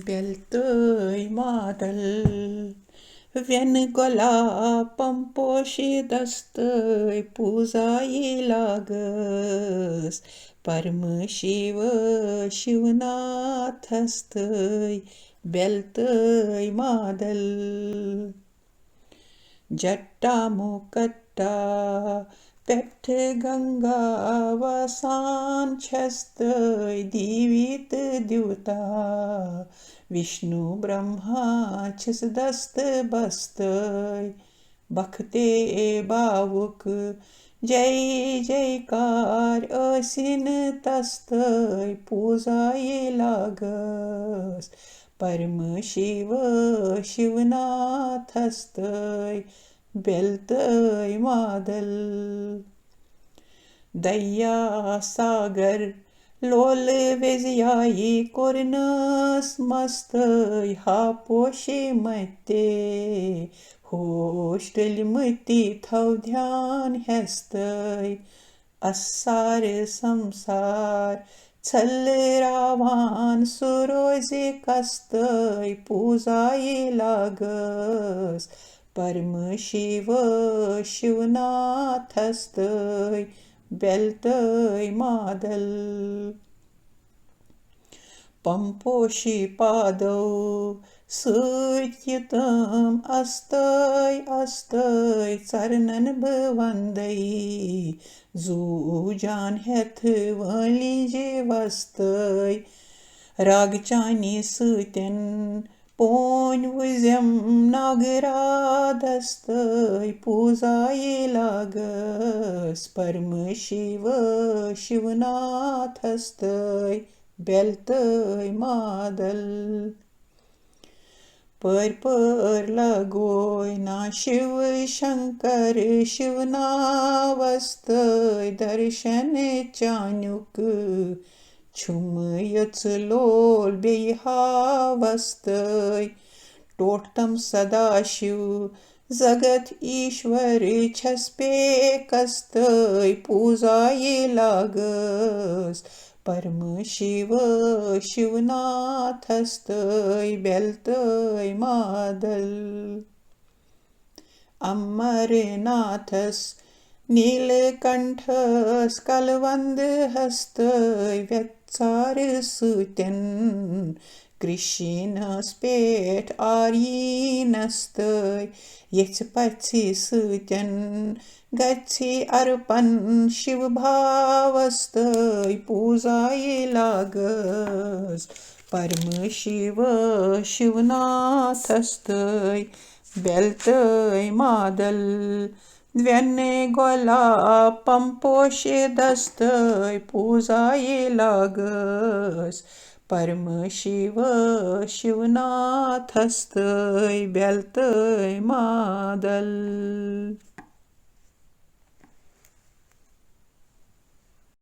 बेलतय मादल व्यन गोला पंपोशी दस्तय पूजाई लागस परमशिव शिवनाथस्तय बेलतय मादल जट्टा मुकट्टा पेठ गंगा वसान छस्तय दीवित द्युता विष्णु ब्रह्मा छस दस्त बस्तय बखते बावुक जय जयकार असिन तस्तय पूजाये लागस परम शिव शिवनाथस्तय बेलतय मादल दया सागर लोल वेजयाई कोरनस मस्तय हा पोशे मते होस्टलमती थव ध्यान हेस्तय असार संसार छल रावान सुरोजे कस्तय पूजाये लागस परम शिव शिवनाथस्तय बेलतय मादल पंपोशी पादौ सुर्यतम अस्तय चरणन बवंदई जूजान हेथ वलिजे वस्तय रागचानी सुतन पोन वुजम नागराधस्तय पूजाये लागस परम शिव शिवनाथस्तय बेलतय मादल पर लगोय ना शिव शंकर शिवनावस्तय दर्शन चानुक छुम यच लोल बेहावस्तय टोटम सदाशिव जगत ईश्वर छस्पेकस्तय पूजाये लागस परम शिव शिवनाथस्तय बेलतय मादल अमरनाथस नीलकंठस कलवंद हस्तय व्यत्सार सुतन कृष्णस पेट आर्यीनस्तय यच पथि सुतन गच्छि अर्पण शिव भावस्तय पूजाये लागस परम शिव शिवनाथस्तय बेलतय मादल व्यन गोला पंपोशे दस्तय पूजाये लागस परम शिव शिवनाथस्तय बेलतय मादल।